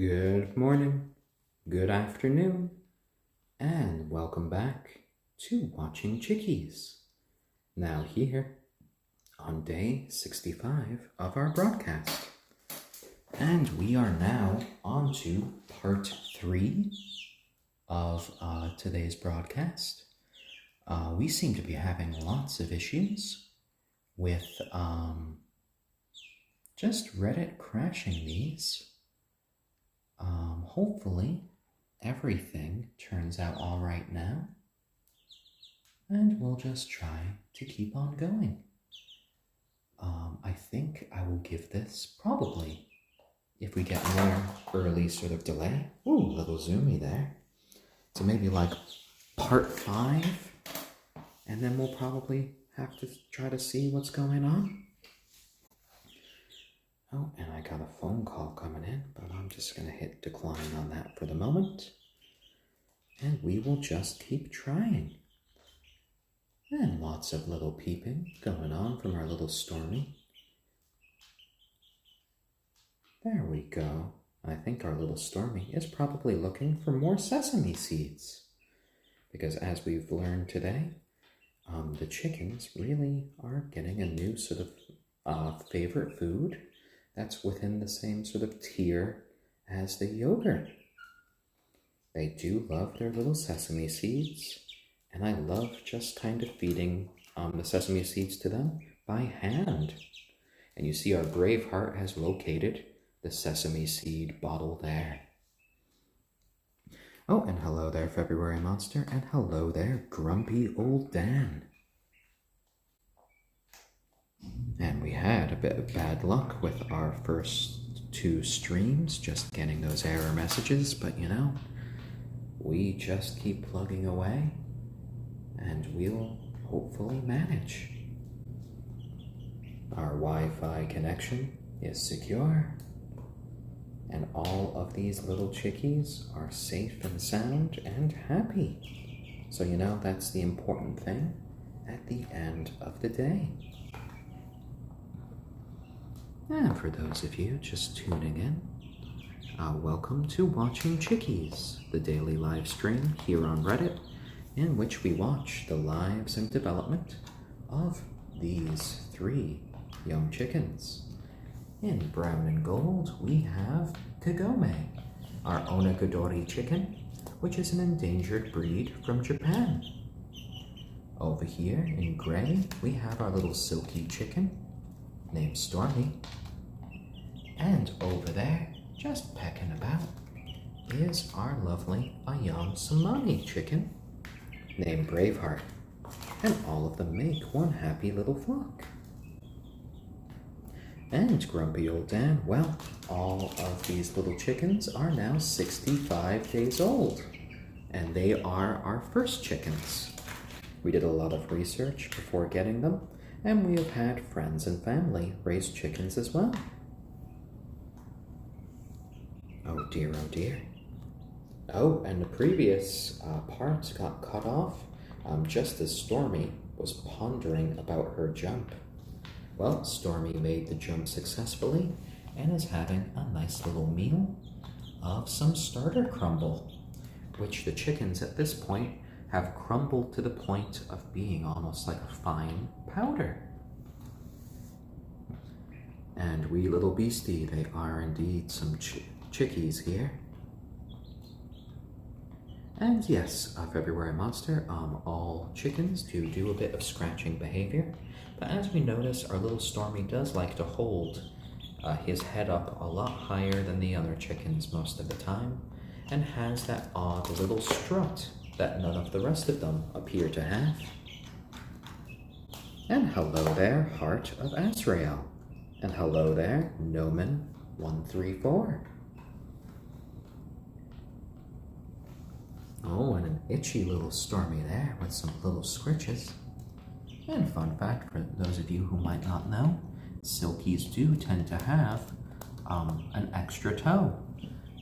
Good morning, good afternoon, and welcome back to Watching Chickies. Now here on day 65 of our broadcast. And we are now on to part 3 of today's broadcast. We seem to be having lots of issues with just Reddit crashing these. Hopefully everything turns out all right now, and we'll just try to keep on going. I think I will give this probably, if we get more early sort of delay, little zoomy there, so maybe like part 5, and then we'll probably have to try to see what's going on. Oh, and I got a phone call coming in, but I'm just going to hit decline on that for the moment. And we will just keep trying. And lots of little peeping going on from our little Stormy. There we go. I think our little Stormy is probably looking for more sesame seeds. Because as we've learned today, the chickens really are getting a new sort of favorite food that's within the same sort of tier as the yogurt. They do love their little sesame seeds, and I love just kind of feeding the sesame seeds to them by hand. And you see our Braveheart has located the sesame seed bottle there. Oh, and hello there, February Monster, and hello there, Grumpy Old Dan. And we had a bit of bad luck with our first 2 streams, just getting those error messages, but you know, we just keep plugging away, and we'll hopefully manage. Our Wi-Fi connection is secure, and all of these little chickies are safe and sound and happy. So you know, that's the important thing at the end of the day. And for those of you just tuning in, welcome to Watching Chickies, the daily live stream here on Reddit, in which we watch the lives and development of these 3 young chickens. In brown and gold, we have Kagome, our onagadori chicken, which is an endangered breed from Japan. Over here in gray, we have our little silkie chicken named Stormy. And over there, just pecking about, is our lovely ayam cemeni chicken named Braveheart. And all of them make one happy little flock. And Grumpy Old Dan, well, all of these little chickens are now 65 days old. And they are our first chickens. We did a lot of research before getting them, and we have had friends and family raise chickens as well. Oh dear, oh dear. Oh, and the previous part got cut off just as Stormy was pondering about her jump. Well, Stormy made the jump successfully and is having a nice little meal of some starter crumble, which the chickens at this point have crumbled to the point of being almost like a fine powder. And wee little beastie, they are indeed some chickies here. And yes, February Monster, all chickens do a bit of scratching behavior, but as we notice, our little Stormy does like to hold his head up a lot higher than the other chickens most of the time, and has that odd little strut that none of the rest of them appear to have. And hello there, Heart of Azrael. And hello there, Noman134. Oh, and an itchy little Stormy there with some little scritches. And fun fact for those of you who might not know, silkies do tend to have an extra toe.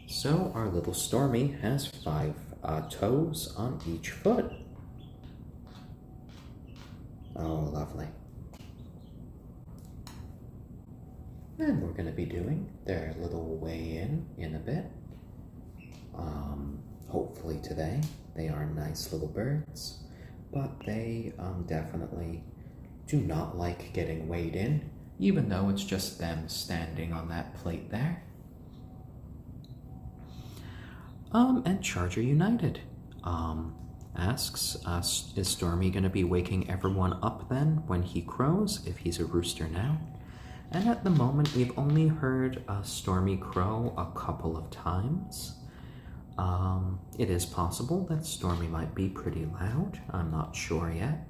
So our little Stormy has 5 toes on each foot. Oh, lovely. And we're going to be doing their little weigh-in a bit. hopefully today. They are nice little birds, but they definitely do not like getting weighed in, even though it's just them standing on that plate there. And Charger United asks, is Stormy going to be waking everyone up then when he crows, if he's a rooster now? And at the moment, we've only heard Stormy crow a couple of times. It is possible that Stormy might be pretty loud. I'm not sure yet.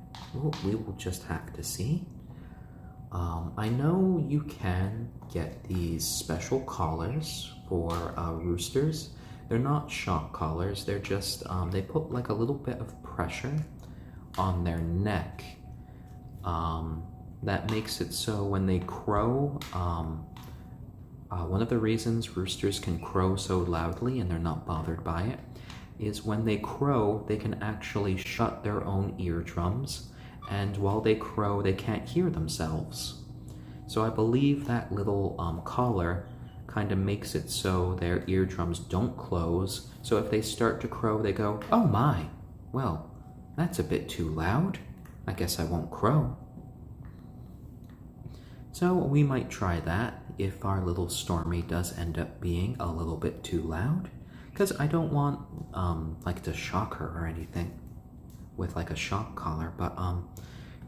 We will just have to see. I know you can get these special collars for roosters. They're not shock collars. They're just, they put like a little bit of pressure on their neck. That makes it so when they crow, one of the reasons roosters can crow so loudly and they're not bothered by it is when they crow, they can actually shut their own eardrums, and while they crow, they can't hear themselves. So I believe that little collar kind of makes it so their eardrums don't close, so if they start to crow, they go, oh my, well, that's a bit too loud. I guess I won't crow. So we might try that if our little Stormy does end up being a little bit too loud, because I don't want like to shock her or anything with like a shock collar, but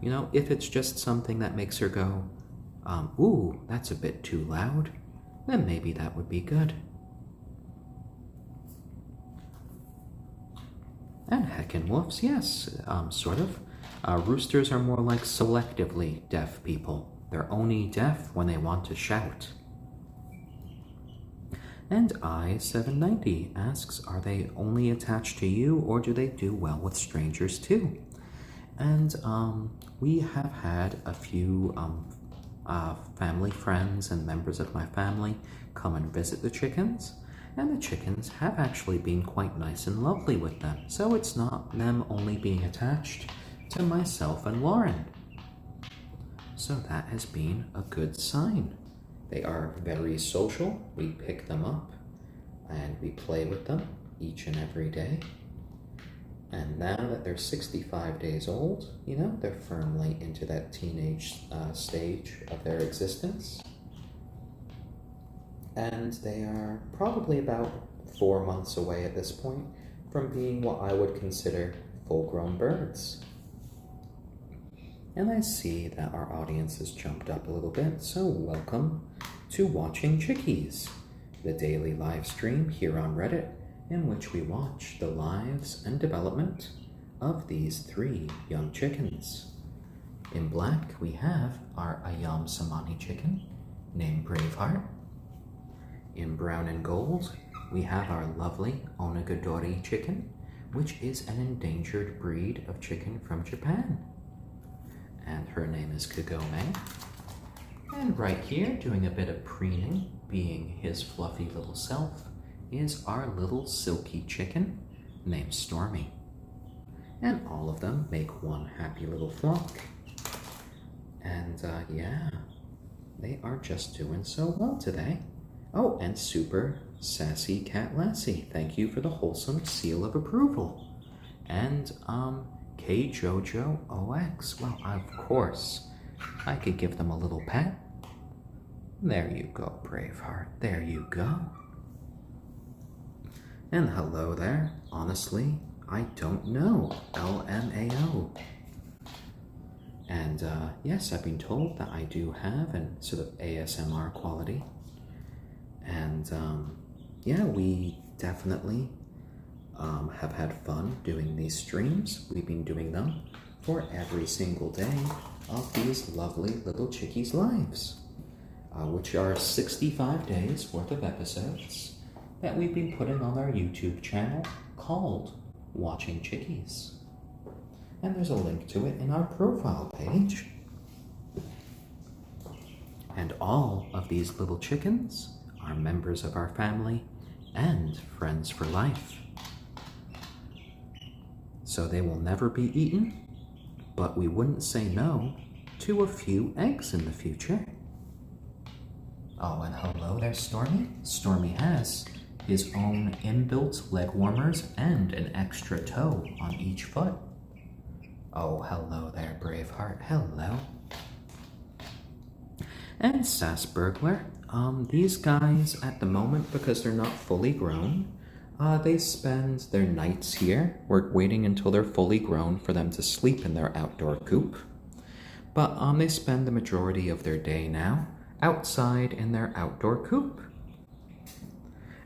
you know, if it's just something that makes her go, ooh, that's a bit too loud, then maybe that would be good. And heckin' wolves, yes, sort of. Roosters are more like selectively deaf people. They're only deaf when they want to shout. And I790 asks, are they only attached to you, or do they do well with strangers too? And we have had a few family friends and members of my family come and visit the chickens, and the chickens have actually been quite nice and lovely with them. So it's not them only being attached to myself and Lauren. So that has been a good sign. They are very social. We pick them up and we play with them each and every day. And now that they're 65 days old, you know, they're firmly into that teenage stage of their existence. And they are probably about 4 months away at this point from being what I would consider full-grown birds. And I see that our audience has jumped up a little bit, so welcome to Watching Chickies, the daily live stream here on Reddit, in which we watch the lives and development of these 3 young chickens. In black, we have our ayam cemeni chicken, named Braveheart. In brown and gold, we have our lovely onagadori chicken, which is an endangered breed of chicken from Japan. And her name is Kagome. And right here, doing a bit of preening, being his fluffy little self, is our little silky chicken named Stormy. And all of them make one happy little flock. And yeah, they are just doing so well today. Oh, and super sassy cat lassie, thank you for the wholesome seal of approval. And K Jojo OX, well, of course, I could give them a little pat. There you go, Braveheart, there you go. And hello there, honestly, I don't know, LMAO. And yes, I've been told that I do have a sort of ASMR quality. And yeah, we definitely have had fun doing these streams. We've been doing them for every single day of these lovely little chickies' lives, which are 65 days worth of episodes that we've been putting on our YouTube channel called Watching Chickies. And there's a link to it in our profile page. And all of these little chickens are members of our family and friends for life. So they will never be eaten, but we wouldn't say no to a few eggs in the future. Oh, and hello there, Stormy. Stormy has his own inbuilt leg warmers, and an extra toe on each foot. Oh, hello there, Braveheart. Hello. And Sassburglar. These guys, at the moment, because they're not fully grown, they spend their nights here. We're waiting until they're fully grown for them to sleep in their outdoor coop. But they spend the majority of their day now outside in their outdoor coop.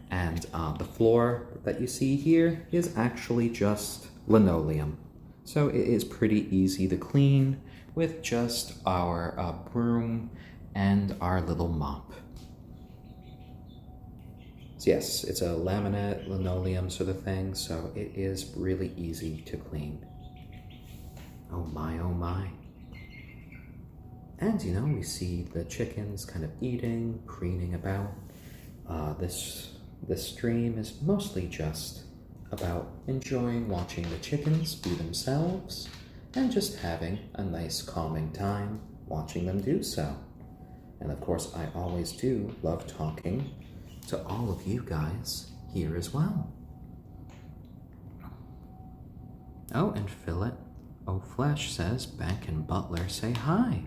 And the floor that you see here is actually just linoleum. So it is pretty easy to clean with just our broom and our little mop. So yes, it's a laminate linoleum sort of thing, so it is really easy to clean. Oh my, oh my. And you know, we see the chickens kind of eating, preening about. This stream is mostly just about enjoying watching the chickens be themselves and just having a nice calming time watching them do so. And of course, I always do love talking to all of you guys here as well. Oh, and Fillet O'Flesh says, Bank and Butler say hi.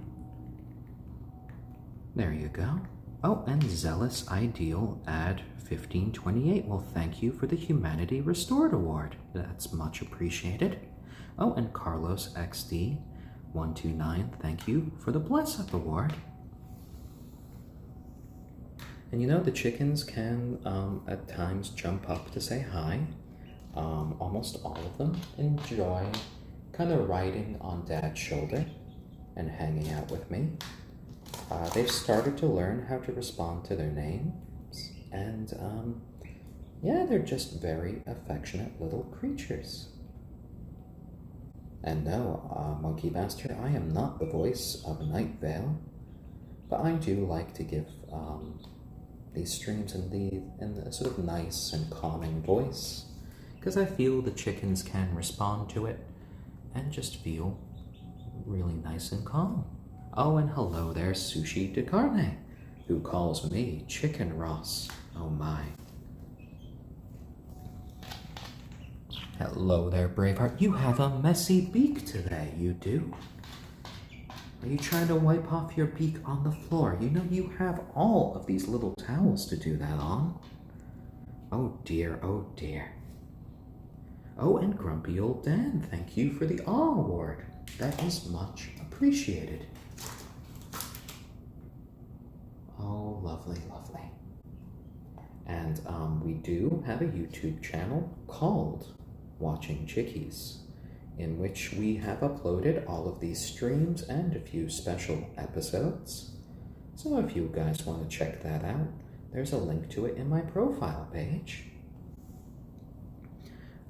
There you go. Oh, and Zealous Ideal add 1528. Well, thank you for the Humanity Restored Award. That's much appreciated. Oh, and Carlos XD 129, thank you for the Bless Up Award. And you know, the chickens can at times jump up to say hi. Almost all of them enjoy kind of riding on Dad's shoulder and hanging out with me. They've started to learn how to respond to their names, and yeah, they're just very affectionate little creatures. And no, Monkey Master, I am not the voice of Night Vale, but I do like to give these streams in a sort of nice and calming voice, because I feel the chickens can respond to it and just feel really nice and calm. Oh, and hello there, Sushi de Carne, who calls me Chicken Ross. Oh my. Hello there, Braveheart. You have a messy beak today, you do. Are you trying to wipe off your beak on the floor? You know you have all of these little towels to do that on. Oh dear, oh dear. Oh, and Grumpy Old Dan, thank you for the Awe Award. That is much appreciated. Oh, lovely, lovely. And we do have a YouTube channel called Watching Chickies, in which we have uploaded all of these streams and a few special episodes. So if you guys want to check that out, there's a link to it in my profile page.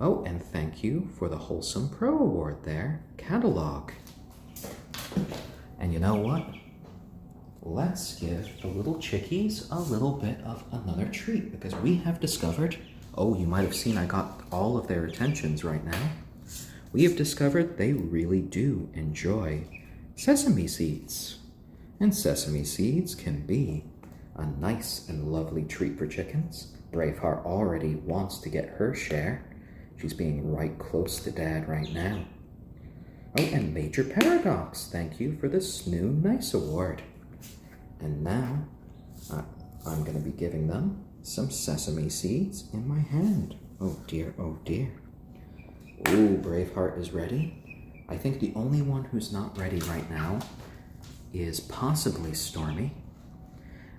Oh, and thank you for the Wholesome Pro Award there, Catalog. And you know what? Let's give the little chickies a little bit of another treat, because we have discovered, oh, you might have seen I got all of their attentions right now. We have discovered they really do enjoy sesame seeds. And sesame seeds can be a nice and lovely treat for chickens. Braveheart already wants to get her share. She's being right close to Dad right now. Oh, and Major Paradox, thank you for the Snoo Nice Award. And now, I'm going to be giving them some sesame seeds in my hand. Oh dear, oh dear. Ooh, Braveheart is ready. I think the only one who's not ready right now is possibly Stormy.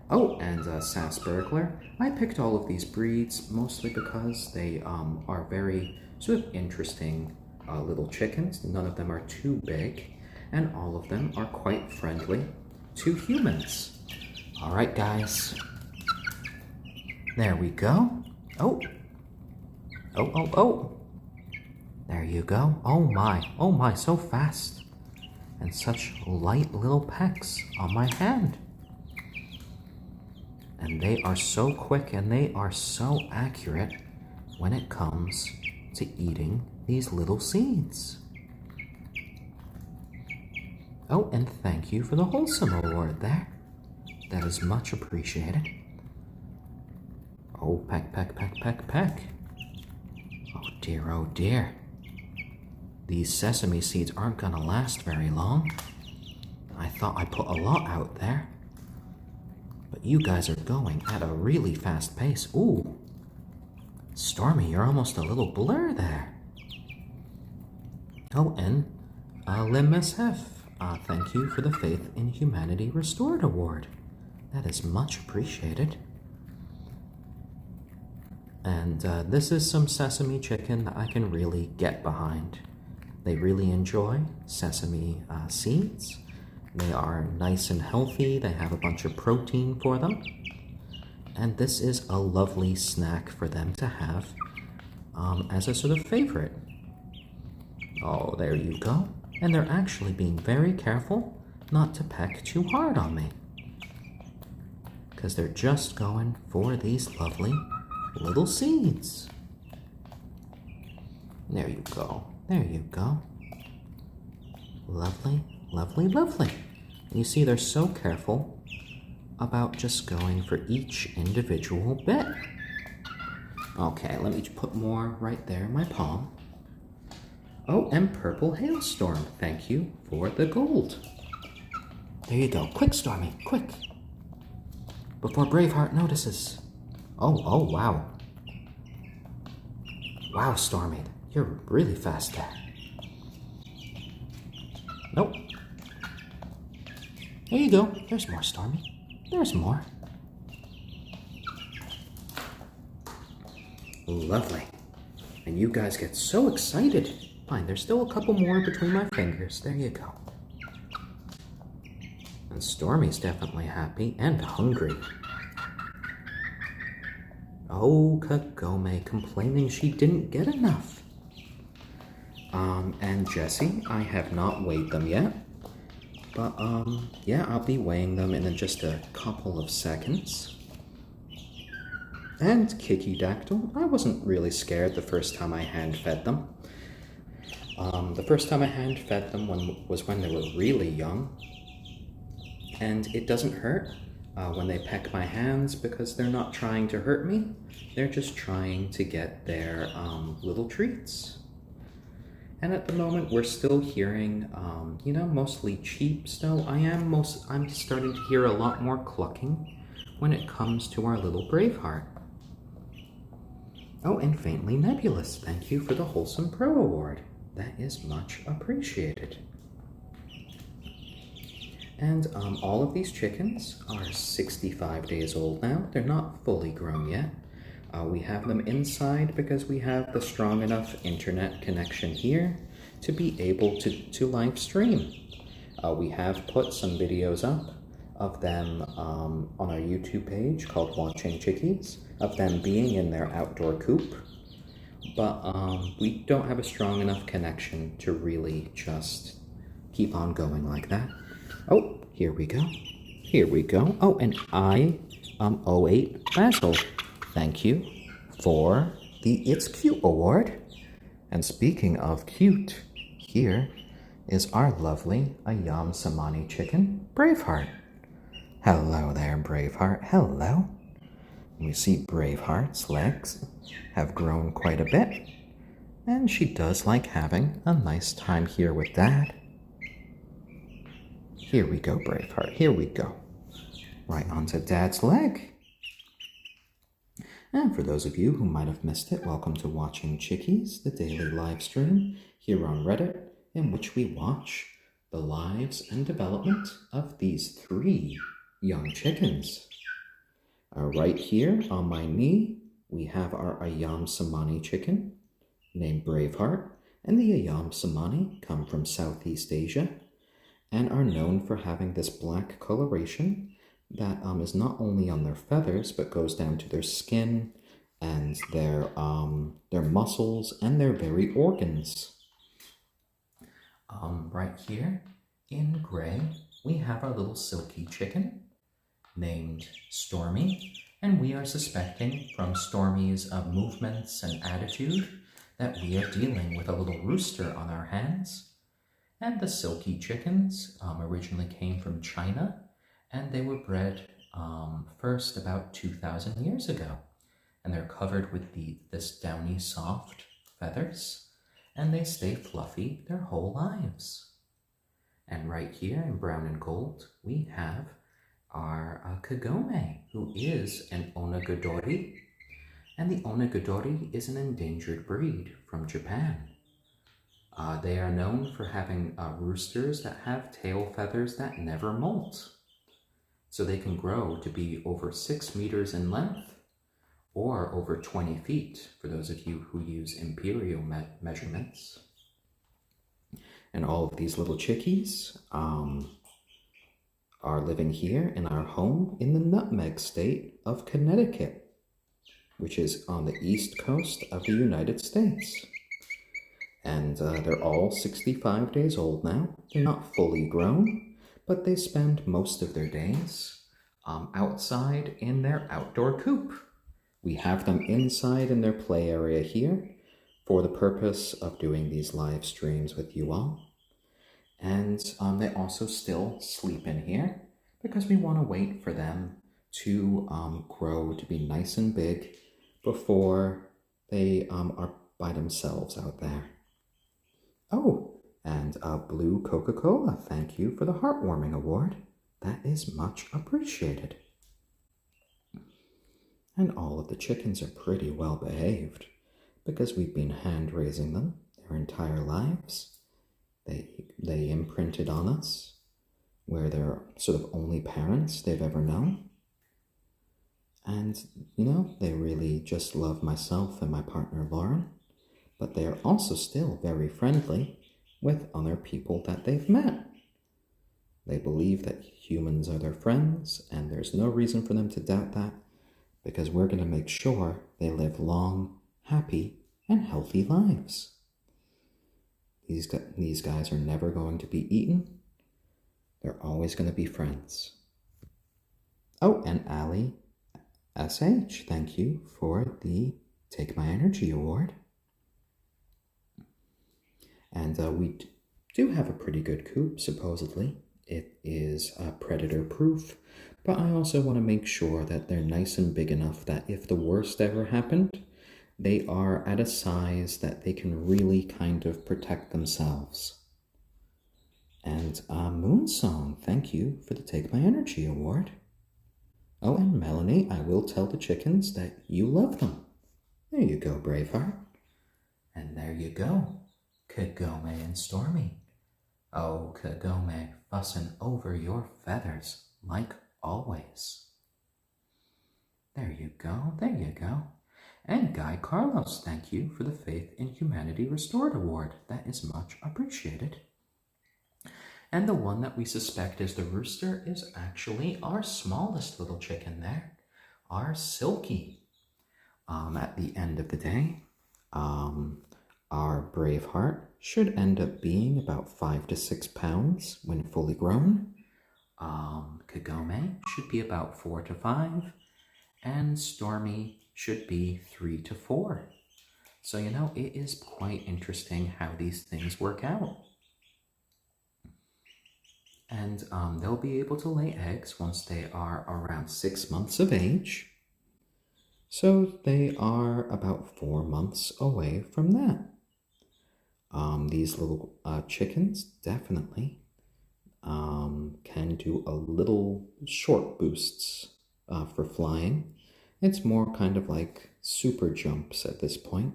Oh, and Sassburglar. I picked all of these breeds mostly because they are very sort of interesting little chickens. None of them are too big, and all of them are quite friendly to humans. All right, guys. There we go. Oh. Oh, oh, oh. There you go. Oh my, so fast. And such light little pecks on my hand. And they are so quick and they are so accurate when it comes to eating these little seeds. Oh, and thank you for the Wholesome Award there. That is much appreciated. Oh, peck, peck, peck, peck, peck. Oh dear, oh dear. These sesame seeds aren't gonna last very long. I thought I put a lot out there. But you guys are going at a really fast pace. Ooh. Stormy, you're almost a little blur there. Oh, and Limsf, thank you for the Faith in Humanity Restored Award. That is much appreciated. And this is some sesame chicken that I can really get behind. They really enjoy sesame seeds. They are nice and healthy. They have a bunch of protein for them. And this is a lovely snack for them to have as a sort of favorite. Oh, there you go. And they're actually being very careful not to peck too hard on me, because they're just going for these lovely little seeds. There you go. There you go. Lovely, lovely, lovely. You see, they're so careful about just going for each individual bit. Okay, let me put more right there in my palm. Oh, and Purple Hailstorm, thank you for the gold. There you go. Quick, Stormy, quick. Before Braveheart notices. Oh, wow. Wow, Stormy, you're really fast there. Nope. There you go. There's more, Stormy. There's more. Lovely. And you guys get so excited. Fine, there's still a couple more between my fingers. There you go. And Stormy's definitely happy and hungry. Oh, Kagome complaining she didn't get enough. And Jessie, I have not weighed them yet. But, yeah, I'll be weighing them in just a couple of seconds. And Kickydactyl, I wasn't really scared the first time I hand-fed them. The first time I hand-fed them was when they were really young. And it doesn't hurt when they peck my hands because they're not trying to hurt me. They're just trying to get their little treats. And at the moment, we're still hearing, you know, mostly cheeps, though I'm starting to hear a lot more clucking when it comes to our little Braveheart. Oh, and Faintly Nebulous, thank you for the Wholesome Pro Award. That is much appreciated. And all of these chickens are 65 days old now. They're not fully grown yet. We have them inside because we have the strong enough internet connection here to be able to live stream. We have put some videos up of them on our YouTube page called Watching Chickies, of them being in their outdoor coop. But we don't have a strong enough connection to really just keep on going like that. Oh, here we go. Here we go. Oh, and I 08 Basil. Thank you for the It's Cute Award. And speaking of cute, here is our lovely ayam cemeni chicken, Braveheart. Hello there, Braveheart. Hello. We see Braveheart's legs have grown quite a bit, and she does like having a nice time here with Dad. Here we go, Braveheart. Here we go. Right onto Dad's leg. And for those of you who might have missed it, welcome to Watching Chickies, the daily live stream here on Reddit, in which we watch the lives and development of these 3 young chickens. Right here on my knee, we have our ayam cemeni chicken named Braveheart, and the ayam cemeni come from Southeast Asia and are known for having this black coloration that is not only on their feathers, but goes down to their skin and their muscles and their very organs. Right here in gray, we have our little silkie chicken named Stormy, and we are suspecting from Stormy's movements and attitude that we are dealing with a little rooster on our hands. And the silkie chickens originally came from China, and they were bred first about 2,000 years ago. and they're covered with this downy, soft feathers, and they stay fluffy their whole lives. And right here in brown and gold, we have our Kagome, who is an onagadori, and the onagadori is an endangered breed from Japan. They are known for having roosters that have tail feathers that never molt. So they can grow to be over 6 meters in length or over 20 feet for those of you who use imperial measurements. And all of these little chickies are living here in our home in the Nutmeg State of Connecticut, which is on the east coast of the United States. And they're all 65 days old now. They're not fully grown, but they spend most of their days outside in their outdoor coop. We have them inside in their play area here for the purpose of doing these live streams with you all. And they also still sleep in here because we want to wait for them to grow to be nice and big before they are by themselves out there. Oh, and Blue Coca-Cola, thank you for the heartwarming award. That is much appreciated. And all of the chickens are pretty well behaved because we've been hand raising them their entire lives. They imprinted on us. We're their sort of only parents they've ever known. And, you know, they really just love myself and my partner Lauren. But they are also still very friendly with other people that they've met. They believe that humans are their friends, and there's no reason for them to doubt that, because we're going to make sure they live long, happy, and healthy lives. These guys are never going to be eaten. They're always going to be friends. Oh, and Allie SH, thank you for the Take My Energy award. And we do have a pretty good coop, supposedly. It is predator-proof, but I also want to make sure that they're nice and big enough that if the worst ever happened, they are at a size that they can really kind of protect themselves. And Moonsong, thank you for the Take My Energy award. Oh, and Melanie, I will tell the chickens that you love them. There you go, Braveheart. And there you go, Kagome and Stormy. Oh, Kagome, fussing over your feathers, like always. There you go, there you go. And Guy Carlos, thank you for the Faith in Humanity Restored award. That is much appreciated. And the one that we suspect is the rooster is actually our smallest little chicken there, our silkie. At the end of the day, our Braveheart should end up being about 5 to 6 pounds when fully grown. Kagome should be about 4 to 5, and Stormy should be 3 to 4. So, you know, it is quite interesting how these things work out. And they'll be able to lay eggs once they are around 6 months of age. So they are about 4 months away from that. These little chickens definitely can do a little short boosts for flying. It's more kind of like super jumps at this point.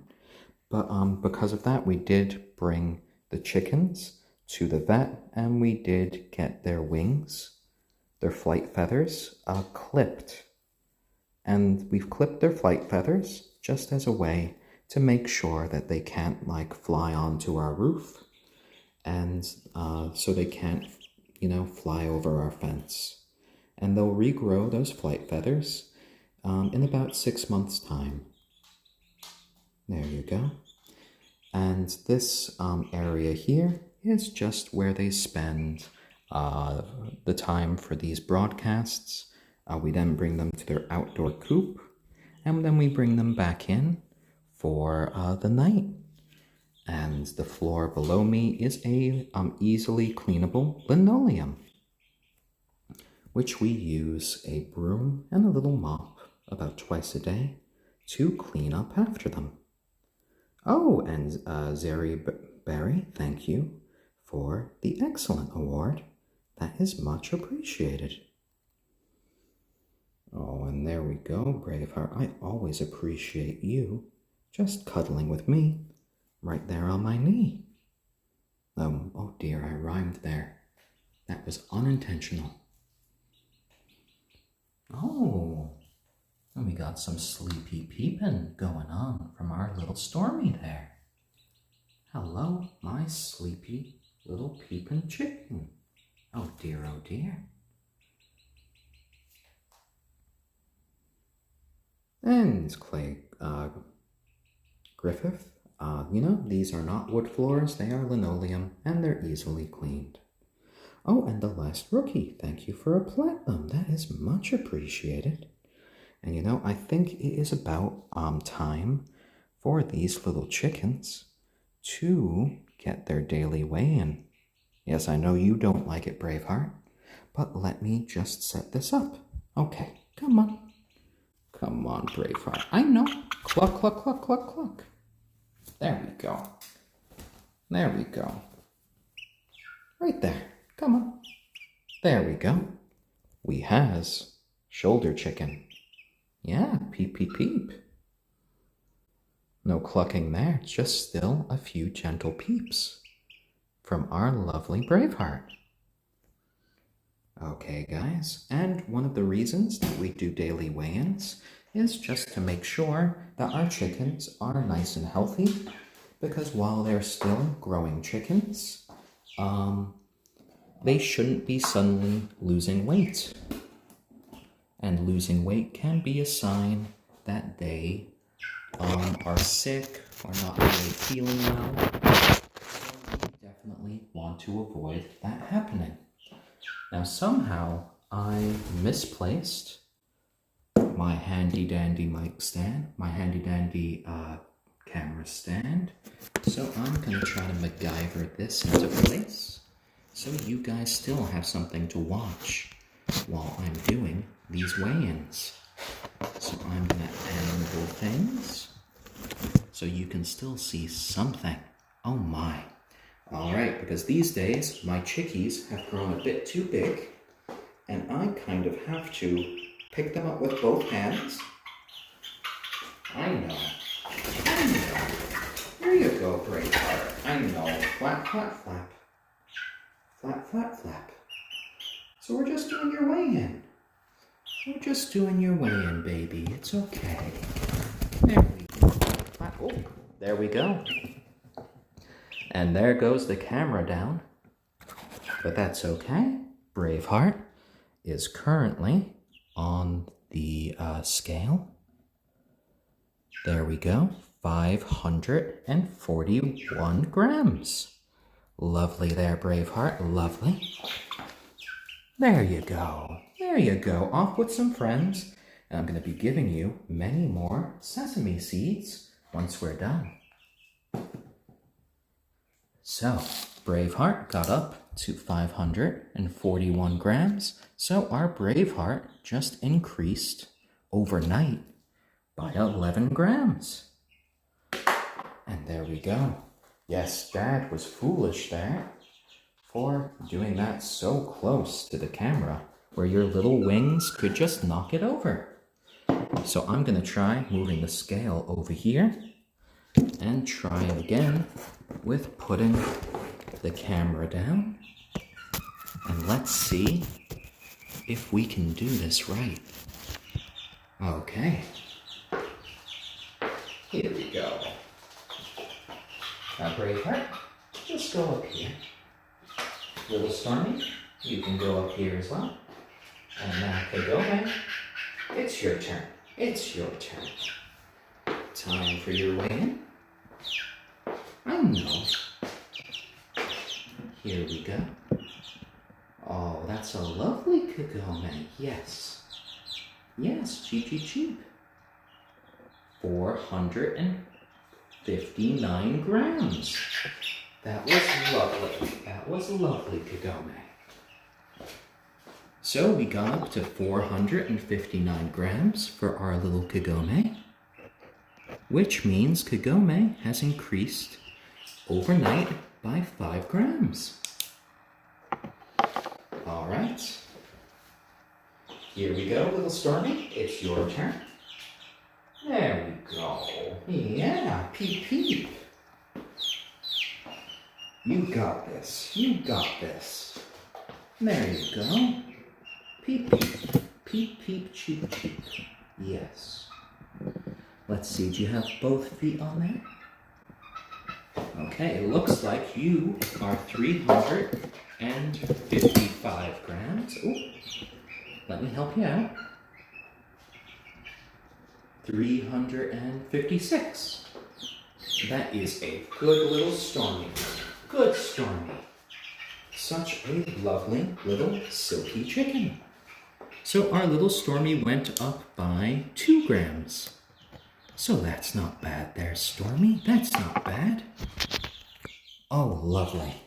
But because of that, we did bring the chickens to the vet, and we did get their wings, their flight feathers, clipped. And we've clipped their flight feathers just as a way to make sure that they can't like fly onto our roof, and so they can't, you know, fly over our fence. And they'll regrow those flight feathers in about 6 months' time. There you go. And this area here is just where they spend the time for these broadcasts. We then bring them to their outdoor coop, and then we bring them back in for the night. And the floor below me is a easily cleanable linoleum, which we use a broom and a little mop about twice a day to clean up after them. Oh, and Zeri Berry, thank you for the excellent award. That is much appreciated. Oh, and there we go, Braveheart. I always appreciate you just cuddling with me right there on my knee. Oh dear, I rhymed there. That was unintentional. Oh, and we got some sleepy peeping going on from our little Stormy there. Hello, my sleepy little peeping chicken. Oh dear, oh dear. And Clay Griffith, these are not wood floors, they are linoleum, and they're easily cleaned. Oh, and the last rookie, thank you for a platinum. That is much appreciated. And I think it is about time for these little chickens to get their daily weigh-in. Yes, I know you don't like it, Braveheart, but let me just set this up. Okay, come on. Come on, Braveheart. I know. Cluck, cluck, cluck, cluck, cluck. There we go. There we go. Right there. Come on. There we go. We has shoulder chicken. Yeah, peep, peep, peep. No clucking there, just still a few gentle peeps from our lovely Braveheart. Okay, guys, and one of the reasons that we do daily weigh-ins is just to make sure that our chickens are nice and healthy, because while they're still growing chickens, they shouldn't be suddenly losing weight. And losing weight can be a sign that they are sick or not really feeling well. So we definitely want to avoid that happening. Now somehow I misplaced my handy dandy mic stand, my handy dandy camera stand. So I'm going to try to MacGyver this into place so you guys still have something to watch while I'm doing these weigh-ins. So I'm going to angle things so you can still see something. Oh my. Alright, because these days my chickies have grown a bit too big and I kind of have to pick them up with both hands. I know. There you go, Braveheart. I know. Flap, flap, flap. Flap, flap, flap. So we're just doing your weigh-in. We're just doing your weigh-in, baby. It's okay. There we go. Oh, there we go. And there goes the camera down. But that's okay. Braveheart is currently on the scale. There we go. 541 grams. Lovely there, Braveheart. Lovely. There you go. There you go. Off with some friends. And I'm going to be giving you many more sesame seeds once we're done. So, Braveheart got up to 541 grams. So our Braveheart just increased overnight by 11 grams. And there we go. Yes, Dad was foolish there for doing that so close to the camera where your little wings could just knock it over. So I'm going to try moving the scale over here and try again with putting the camera down. And let's see if we can do this right. Okay. Here we go. Now, Braveheart, just go up here. Little Stormy, you can go up here as well. And now, Kagome, it's your turn. It's your turn. Time for your weigh-in. I know. Here we go. Oh, that's a lovely Kagome. Yes. Yes, cheep, cheep, cheep. 459 grams. That was lovely. That was lovely, Kagome. So we got up to 459 grams for our little Kagome. which means Kagome has increased overnight by 5 grams. All right. Here we go, little Stormy. It's your turn. There we go. Yeah, peep, peep. You got this. You got this. There you go. Peep, peep. Peep, peep, cheep, cheep. Yes. Let's see, do you have both feet on there? Okay, it looks like you are 355 grams. Ooh, let me help you out. 356. That is a good little Stormy. Good Stormy. Such a lovely little silky chicken. So our little Stormy went up by 2 grams. So that's not bad there, Stormy. That's not bad. Oh, lovely.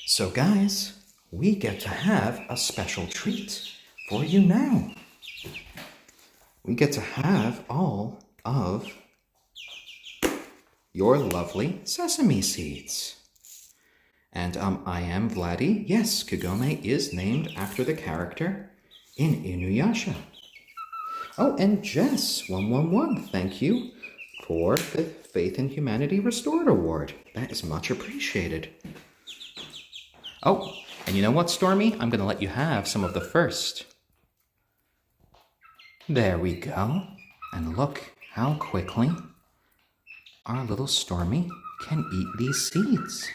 So guys, we get to have a special treat for you now. We get to have all of your lovely sesame seeds. And I am Vladdy. Yes, Kagome is named after the character in Inuyasha. Oh, and Jess, 111, thank you for the Faith in Humanity Restored Award. That is much appreciated. Oh, and you know what, Stormy? I'm going to let you have some of the first. There we go. And look how quickly our little Stormy can eat these seeds.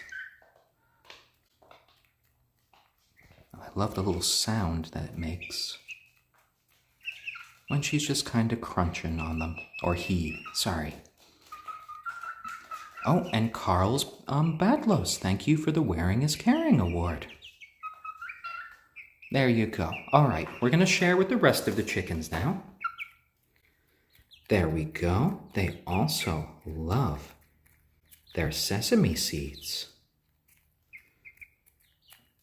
I love the little sound that it makes when she's just kind of crunching on them. Or he, sorry. Oh, and Carl's Badlos, thank you for the Wearing is Caring Award. There you go. All right, we're going to share with the rest of the chickens now. There we go. They also love their sesame seeds.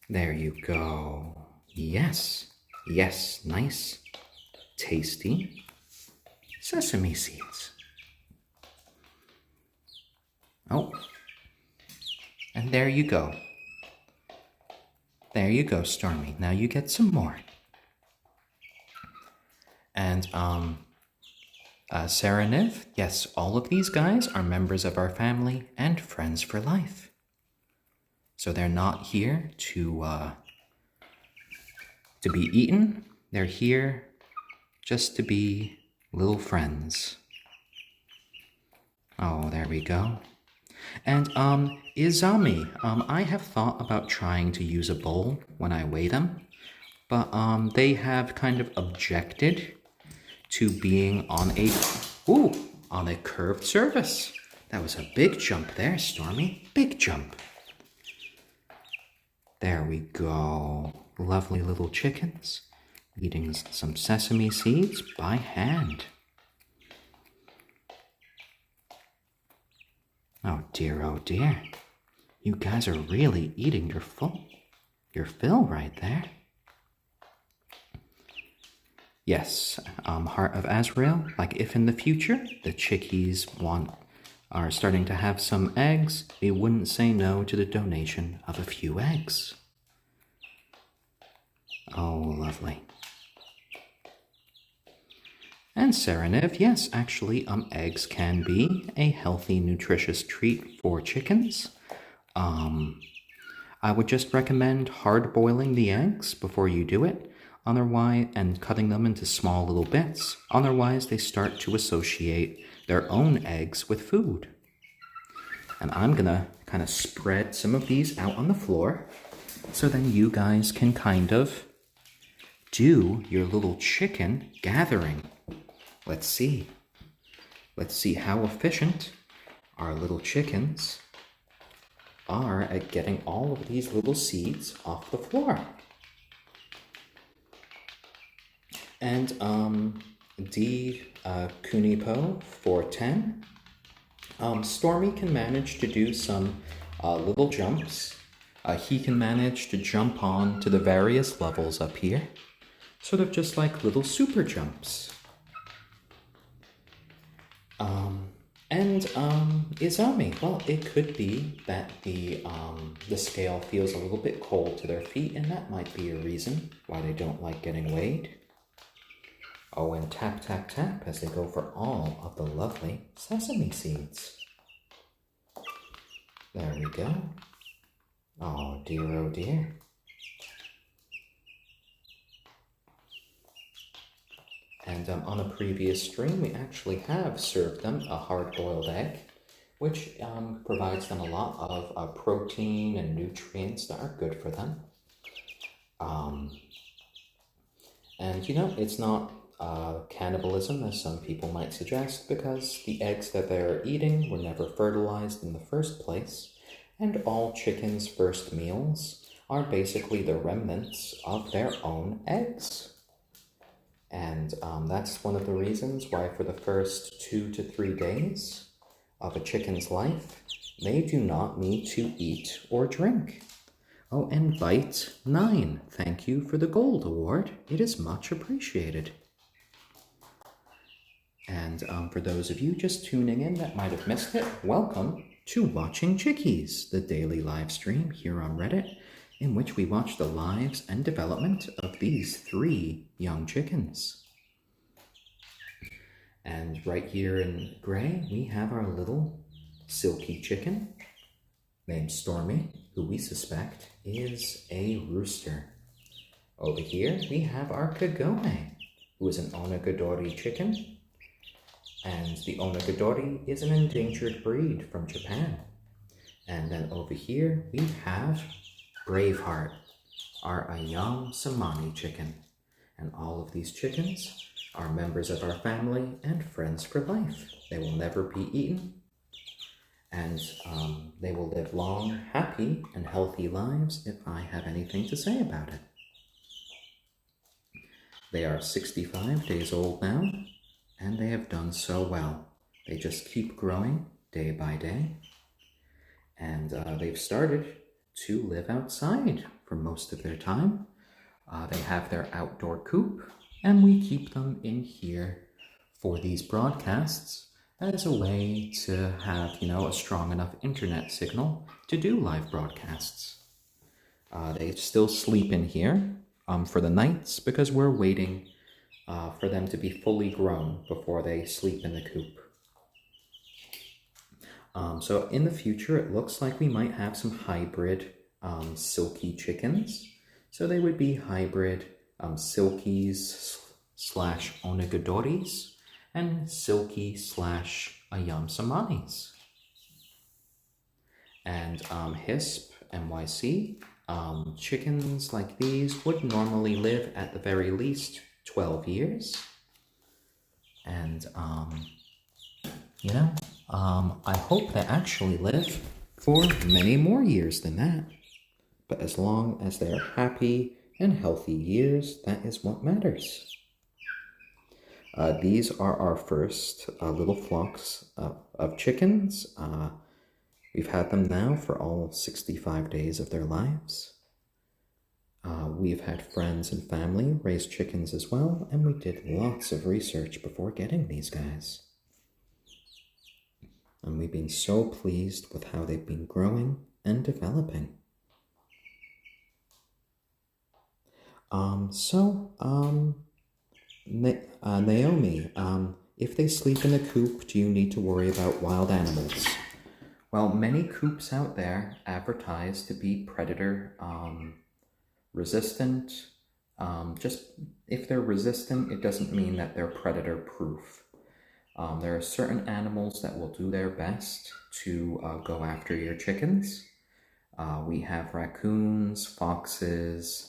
There you go. Yes, yes, nice, tasty sesame seeds. Oh, and there you go. There you go, Stormy. Now you get some more. And, Saraniv, yes, all of these guys are members of our family and friends for life. So they're not here to be eaten. They're here just to be little friends. Oh, there we go. And, Izami, I have thought about trying to use a bowl when I weigh them, but, they have kind of objected to being on a curved surface. That was a big jump there, Stormy. Big jump. There we go. Lovely little chickens eating some sesame seeds by hand. Oh dear. You guys are really eating your fill right there. Yes, Heart of Azrael, like if in the future the Chickies are starting to have some eggs, they wouldn't say no to the donation of a few eggs. Oh, lovely. And Saraniv, yes, actually, eggs can be a healthy, nutritious treat for chickens. I would just recommend hard boiling the eggs before you do it. Otherwise, and cutting them into small little bits. Otherwise, they start to associate their own eggs with food. And I'm gonna kind of spread some of these out on the floor so then you guys can kind of do your little chicken gathering. Let's see. Let's see how efficient our little chickens are at getting all of these little seeds off the floor. And Kunipo 410. Stormy can manage to do some little jumps. He can manage to jump on to the various levels up here, sort of just like little super jumps. Izami, well, it could be that the scale feels a little bit cold to their feet, and that might be a reason why they don't like getting weighed. Oh, and tap, tap, tap as they go for all of the lovely sesame seeds. There we go. Oh dear, oh dear. And on a previous stream, we actually have served them a hard-boiled egg, which provides them a lot of protein and nutrients that are good for them. And you know, it's not cannibalism, as some people might suggest, because the eggs that they're eating were never fertilized in the first place, and all chickens' first meals are basically the remnants of their own eggs. And that's one of the reasons why for the first 2 to 3 days of a chicken's life, they do not need to eat or drink. Oh, and Bite 9, thank you for the gold award. It is much appreciated. And for those of you just tuning in that might have missed it, welcome to Watching Chickies, the daily live stream here on Reddit, in which we watch the lives and development of these 3 young chickens. And right here in gray, we have our little silkie chicken named Stormy, who we suspect is a rooster. Over here, we have our Kagome, who is an onagadori chicken. And the onagadori is an endangered breed from Japan. And then over here, we have Braveheart, our ayam cemeni chicken. And all of these chickens are members of our family and friends for life. They will never be eaten, and they will live long, happy, and healthy lives if I have anything to say about it. They are 65 days old now, and they have done so well. They just keep growing day by day, and they've started to live outside for most of their time. They have their outdoor coop, and we keep them in here for these broadcasts as a way to have, you know, a strong enough internet signal to do live broadcasts. They still sleep in here for the nights because we're waiting for them to be fully grown before they sleep in the coop. So in the future, it looks like we might have some hybrid silkie chickens. So they would be hybrid silkies slash onagadoris and silkie slash ayam cemanis. And HISP NYC, chickens like these would normally live at the very least 12 years. And, you know, I hope they actually live for many more years than that. But as long as they are happy and healthy years, that is what matters. These are our first little flocks of chickens. We've had them now for all 65 days of their lives. We've had friends and family raise chickens as well, and we did lots of research before getting these guys. And we've been so pleased with how they've been growing and developing. Naomi, if they sleep in a coop, do you need to worry about wild animals? Well, many coops out there advertise to be predator resistant. Just if they're resistant, it doesn't mean that they're predator proof. There are certain animals that will do their best to go after your chickens. We have raccoons, foxes,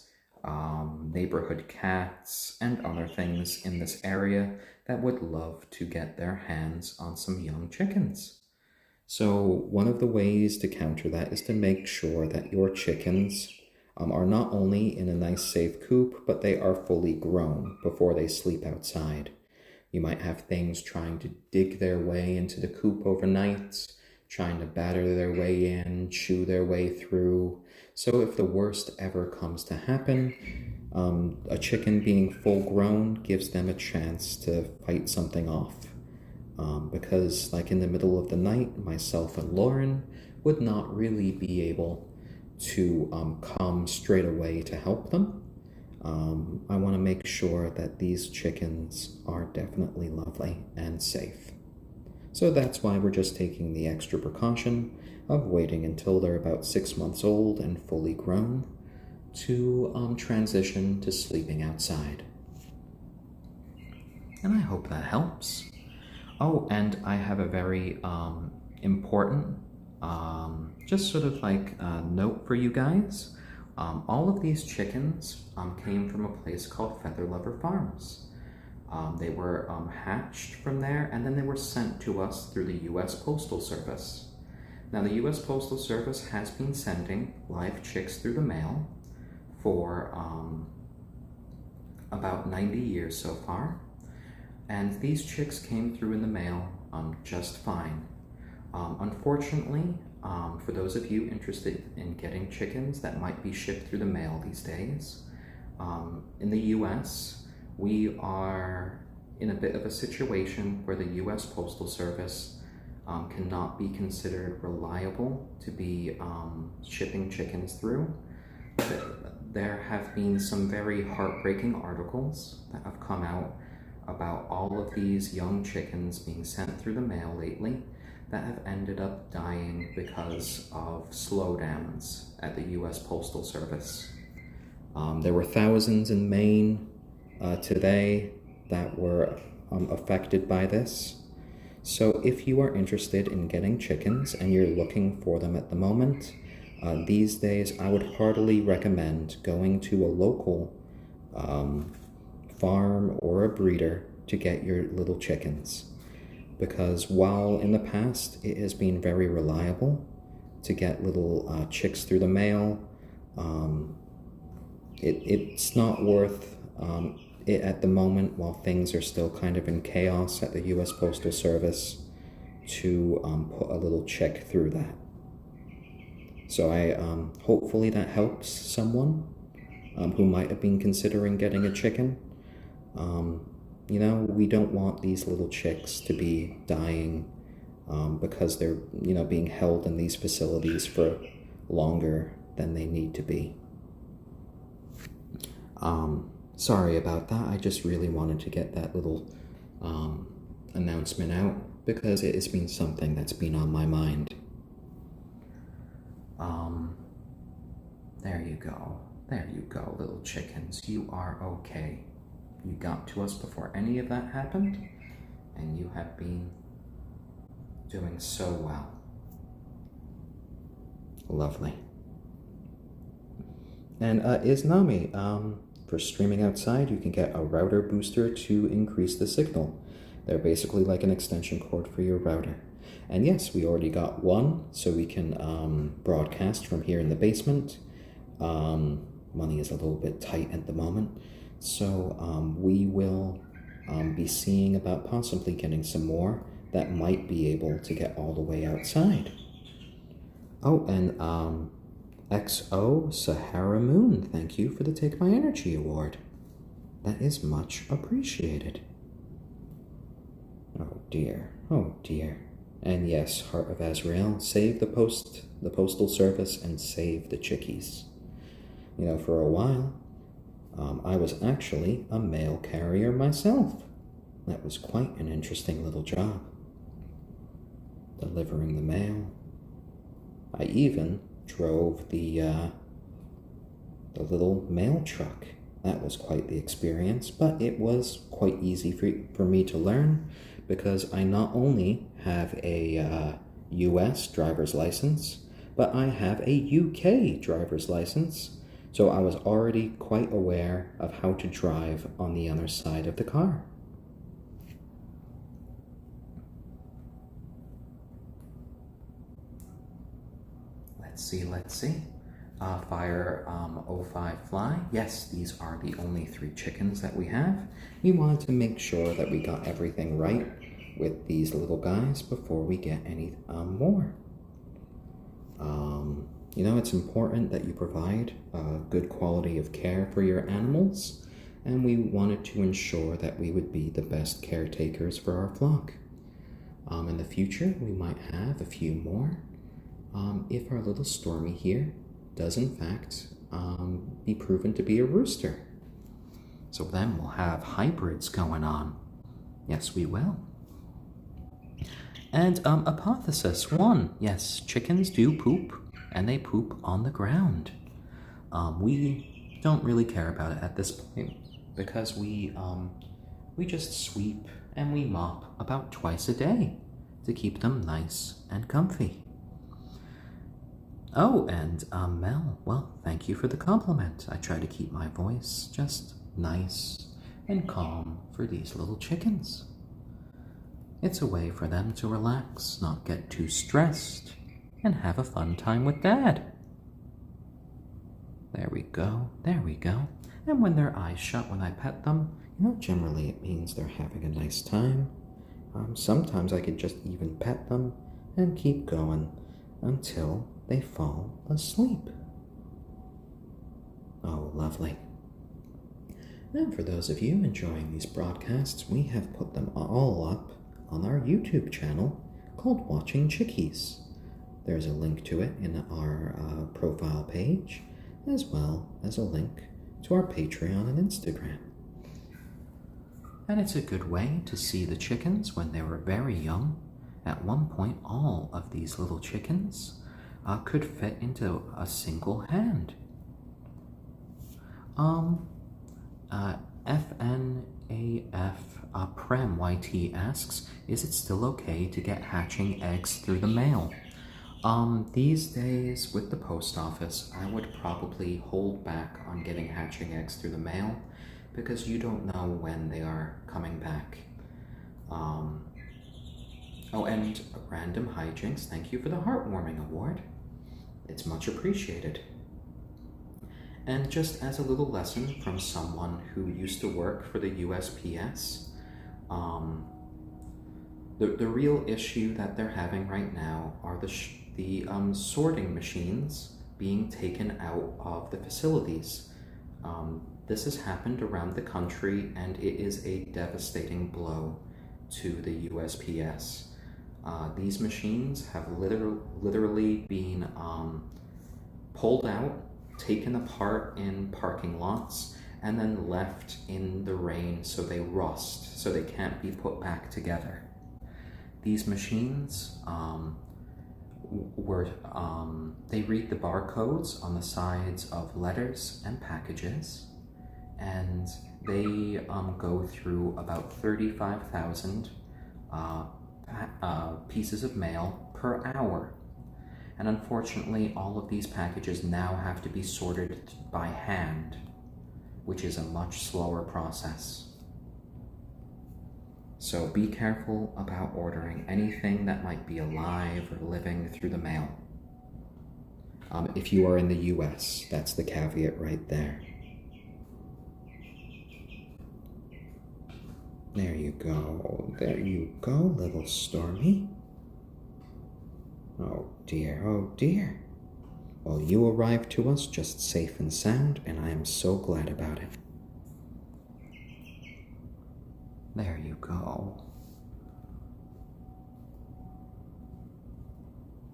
neighborhood cats, and other things in this area that would love to get their hands on some young chickens. So one of the ways to counter that is to make sure that your chickens are not only in a nice safe coop, but they are fully grown before they sleep outside. You might have things trying to dig their way into the coop overnight, trying to batter their way in, chew their way through. So if the worst ever comes to happen, a chicken being full grown gives them a chance to fight something off. because like in the middle of the night, myself and Lauren would not really be able to come straight away to help them. I want to make sure that these chickens are definitely lovely and safe. So that's why we're just taking the extra precaution of waiting until they're about 6 months old and fully grown to transition to sleeping outside. And I hope that helps. Oh, and I have a very important, just sort of like note for you guys. All of these chickens came from a place called Feather Lover Farms. They were hatched from there, and then they were sent to us through the U.S. Postal Service. Now, the U.S. Postal Service has been sending live chicks through the mail for about 90 years so far, and these chicks came through in the mail just fine. Unfortunately, for those of you interested in getting chickens that might be shipped through the mail these days, in the U.S., we are in a bit of a situation where the U.S. Postal Service cannot be considered reliable to be shipping chickens through. There have been some very heartbreaking articles that have come out about all of these young chickens being sent through the mail lately that have ended up dying because of slowdowns at the U.S. Postal Service. There were thousands in Maine today that were affected by this. So if you are interested in getting chickens and you're looking for them at the moment, these days I would heartily recommend going to a local farm or a breeder to get your little chickens. Because while in the past it has been very reliable to get little chicks through the mail, it's not worth it at the moment while things are still kind of in chaos at the U.S. Postal Service to put a little chick through that. So hopefully that helps someone who might have been considering getting a chicken. You know, we don't want these little chicks to be dying because they're, you know, being held in these facilities for longer than they need to be. Sorry about that. I just really wanted to get that little announcement out because it has been something that's been on my mind. There you go. There you go, little chickens. You are okay. You got to us before any of that happened, and you have been doing so well. Lovely. And Isnami, for streaming outside, you can get a router booster to increase the signal. They're basically like an extension cord for your router. And yes, we already got one, so we can broadcast from here in the basement. Money is a little bit tight at the moment. So we will be seeing about possibly getting some more that might be able to get all the way outside. Oh, and XO Sahara Moon, thank you for the Take My Energy Award. That is much appreciated. Oh dear, oh dear. And yes, Heart of Azrael, save the Postal Service and save the Chickies. You know, for a while, I was actually a mail carrier myself. That was quite an interesting little job. Delivering the mail. I even drove the little mail truck. That was quite the experience, but it was quite easy for me to learn because I not only have a US driver's license, but I have a UK driver's license. So I was already quite aware of how to drive on the other side of the car. Let's see. Fire 05 Fly. Yes, these are the only 3 chickens that we have. We wanted to make sure that we got everything right with these little guys before we get any more. You know, it's important that you provide good quality of care for your animals, and we wanted to ensure that we would be the best caretakers for our flock. In the future, we might have a few more. If our little Stormy here does in fact be proven to be a rooster. So then we'll have hybrids going on. Yes, we will. And hypothesis 1. Yes, chickens do poop, and they poop on the ground. We don't really care about it at this point because we just sweep and we mop about twice a day to keep them nice and comfy. Oh, and Mel, well, thank you for the compliment. I try to keep my voice just nice and calm for these little chickens. It's a way for them to relax, not get too stressed, and have a fun time with Dad. There we go, there we go. And when their eyes shut when I pet them, generally it means they're having a nice time. Sometimes I could just even pet them and keep going until they fall asleep. Oh, lovely. And for those of you enjoying these broadcasts, we have put them all up on our YouTube channel called Watching Chickies. There's a link to it in our profile page, as well as a link to our Patreon and Instagram. And it's a good way to see the chickens when they were very young. At one point, all of these little chickens could fit into a single hand. FNAF Prem YT asks, is it still okay to get hatching eggs through the mail? These days with the post office, I would probably hold back on getting hatching eggs through the mail because you don't know when they are coming back. Oh, and Random Hijinks, thank you for the heartwarming award. It's much appreciated. And just as a little lesson from someone who used to work for the USPS, the real issue that they're having right now are the sorting machines being taken out of the facilities. This has happened around the country, and it is a devastating blow to the USPS. These machines have literally been pulled out, taken apart in parking lots, and then left in the rain so they rust, so they can't be put back together. These machines they read the barcodes on the sides of letters and packages, and they go through about 35,000 pieces of mail per hour. And unfortunately, all of these packages now have to be sorted by hand, which is a much slower process. So be careful about ordering anything that might be alive or living through the mail. If you are in the US, that's the caveat right there. There you go, little Stormy. Oh dear. Well, you arrived to us just safe and sound, and I am so glad about it. There you go.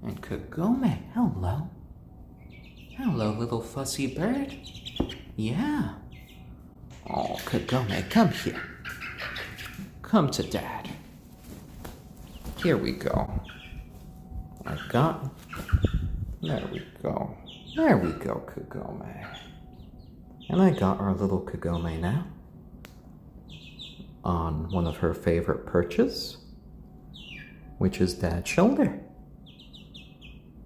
And Kagome, hello. Hello, little fussy bird. Yeah. Oh, Kagome, come here. Come to Dad. Here we go. There we go. There we go, Kagome. And I got our little Kagome now on one of her favorite perches, which is Dad's shoulder.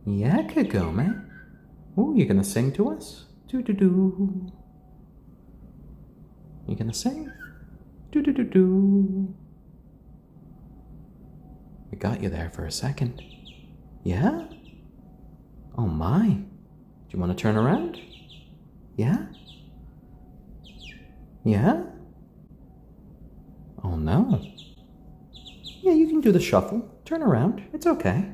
Yeah, Kagome. Ooh, you gonna sing to us? Do-do-do. You gonna sing? Do-do-do-do. We got you there for a second. Yeah? Oh my. Do you want to turn around? Yeah? Yeah? Oh no. Yeah, you can do the shuffle. Turn around. It's okay.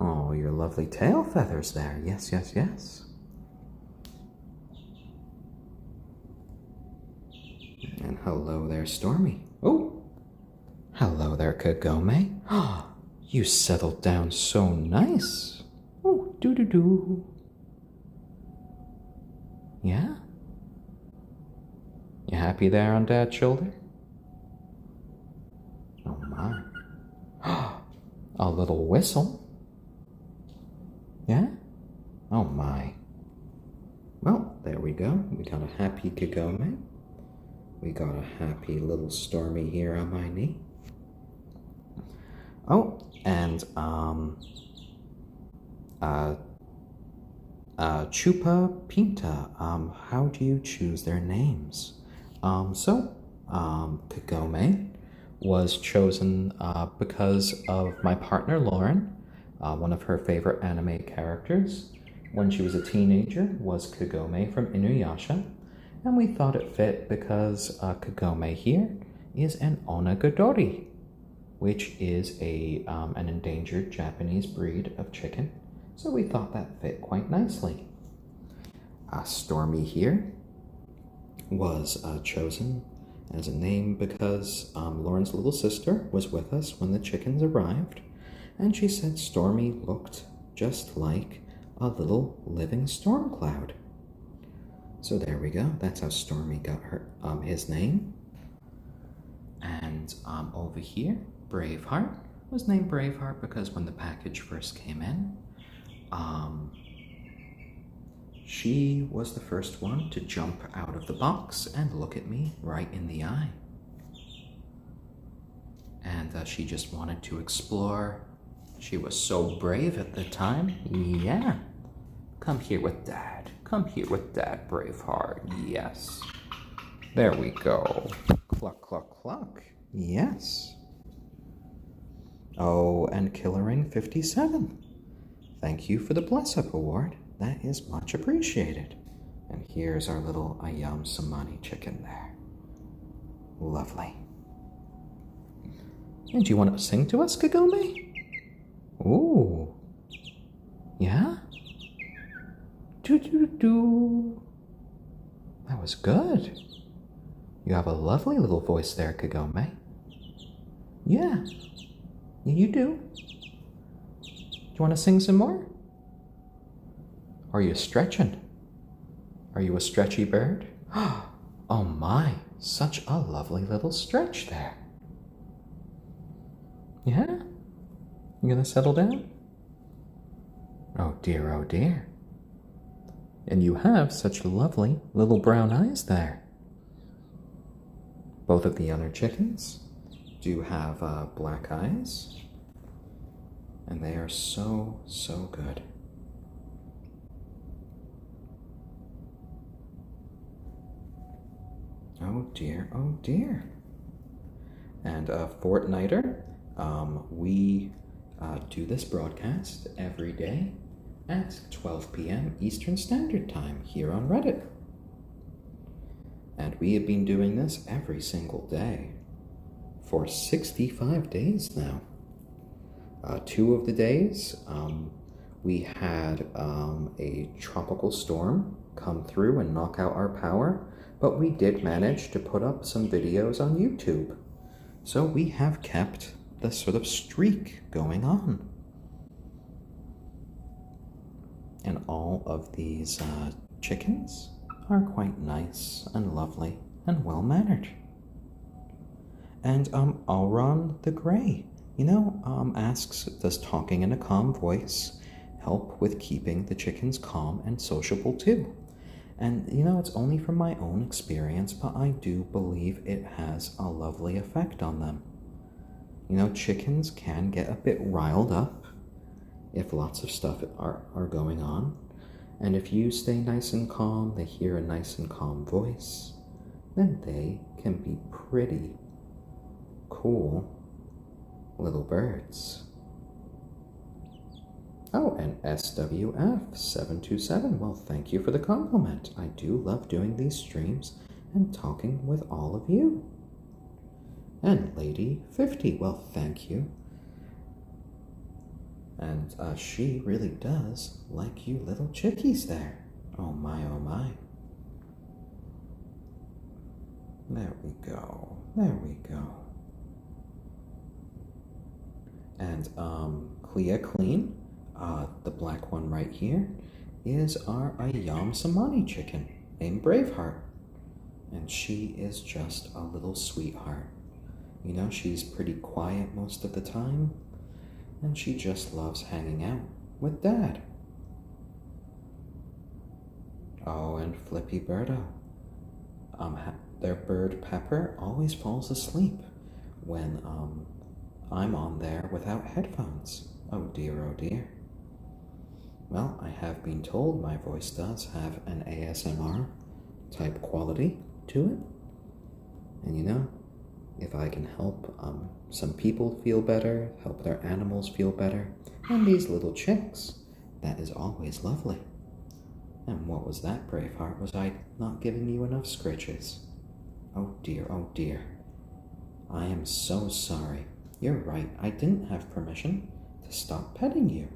Oh, your lovely tail feathers there. Yes. And hello there, Stormy. Oh, Hello there, Kagome. You settled down so nice. Oh, doo-doo-doo. Yeah? You happy there on Dad's shoulder? Oh my. A little whistle. Yeah? Oh my. Well, there we go. We got a happy Kagome. We got a happy little Stormy here on my knee. Oh, and Chupa Pinta, how do you choose their names? Kagome was chosen because of my partner Lauren. One of her favorite anime characters when she was a teenager was Kagome from Inuyasha, and we thought it fit because Kagome here is an onagadori, which is an endangered Japanese breed of chicken, so we thought that fit quite nicely. Stormy here was chosen as a name because Lauren's little sister was with us when the chickens arrived, and she said Stormy looked just like a little living storm cloud. So there we go. That's how Stormy got his name. And over here, Braveheart was named Braveheart because when the package first came in, she was the first one to jump out of the box and look at me right in the eye. And she just wanted to explore. She was so brave at the time. Yeah. Come here with Dad. Come here with Dad, Braveheart. Yes. There we go. Cluck, cluck, cluck. Yes. Oh, and Killering 57. Thank you for the Bless Up Award. That is much appreciated. And here's our little ayam cemeni chicken there. Lovely. And do you want to sing to us, Kagome? Ooh. Yeah? Do-do-do. That was good. You have a lovely little voice there, Kagome. Yeah. You do. Do you want to sing some more? Are you stretching? Are you a stretchy bird? Oh my, such a lovely little stretch there. Yeah? You gonna settle down? Oh dear, oh dear. And you have such lovely little brown eyes there. Both of the other chickens do have black eyes, and they are so, so good. Oh dear, oh dear. And Fortniter, we do this broadcast every day at 12 p.m. Eastern Standard Time here on Reddit. And we have been doing this every single day for 65 days now. 2 of the days, we had a tropical storm come through and knock out our power, but we did manage to put up some videos on YouTube. So we have kept the sort of streak going on. And all of these chickens are quite nice and lovely and well-mannered. And Alron the Grey, asks, does talking in a calm voice help with keeping the chickens calm and sociable too? And, it's only from my own experience, but I do believe it has a lovely effect on them. Chickens can get a bit riled up if lots of stuff are going on. And if you stay nice and calm, they hear a nice and calm voice, then they can be pretty cool little birds. Oh, and SWF727, well, thank you for the compliment. I do love doing these streams and talking with all of you. And Lady50, well, thank you. And she really does like you little chickies there. Oh my, oh my. There we go. There we go. And Clea Clean, the black one right here, is our ayam cemeni chicken named Braveheart. And she is just a little sweetheart. You know, she's pretty quiet most of the time, and she just loves hanging out with Dad. Oh, and Flippy Birdo. Their bird Pepper always falls asleep when I'm on there without headphones. Oh dear, oh dear. Well, I have been told my voice does have an ASMR type quality to it. And you know, if I can help some people feel better, help their animals feel better, and these little chicks, that is always lovely. And what was that, Braveheart? Was I not giving you enough scritches? Oh dear, oh dear. I am so sorry. You're right, I didn't have permission to stop petting you.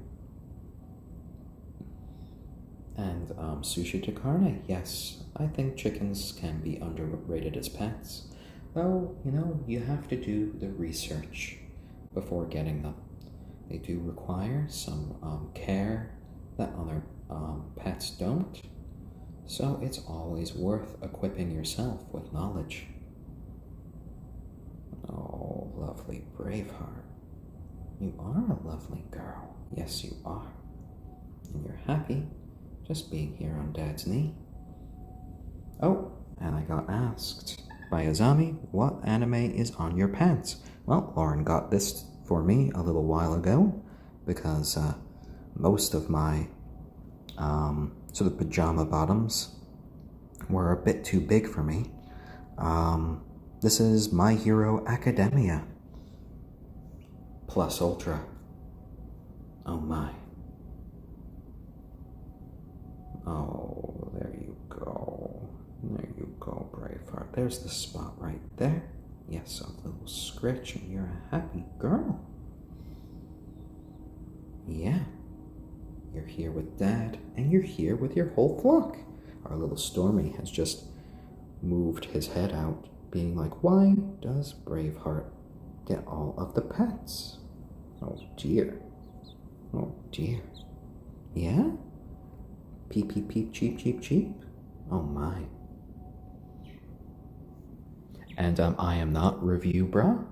And sushi de carne, yes, I think chickens can be underrated as pets. Though, you know, you have to do the research before getting them. They do require some care that other pets don't. So it's always worth equipping yourself with knowledge. Oh, lovely Braveheart. You are a lovely girl. Yes, you are. And you're happy just being here on Dad's knee. Oh, and I got asked by Azami, what anime is on your pants? Well, Lauren got this for me a little while ago because most of my sort of pajama bottoms were a bit too big for me. This is My Hero Academia Plus Ultra. Oh my. Oh, there you go. There you go, Braveheart. There's the spot right there. Yes, a little scritch and you're a happy girl. Yeah. You're here with Dad, and you're here with your whole flock. Our little Stormy has just moved his head out, being like, why does Braveheart get all of the pets? Oh dear. Oh dear. Yeah? Peep, peep, peep, cheep, cheep, cheep. Oh my. And I am not Review Bra.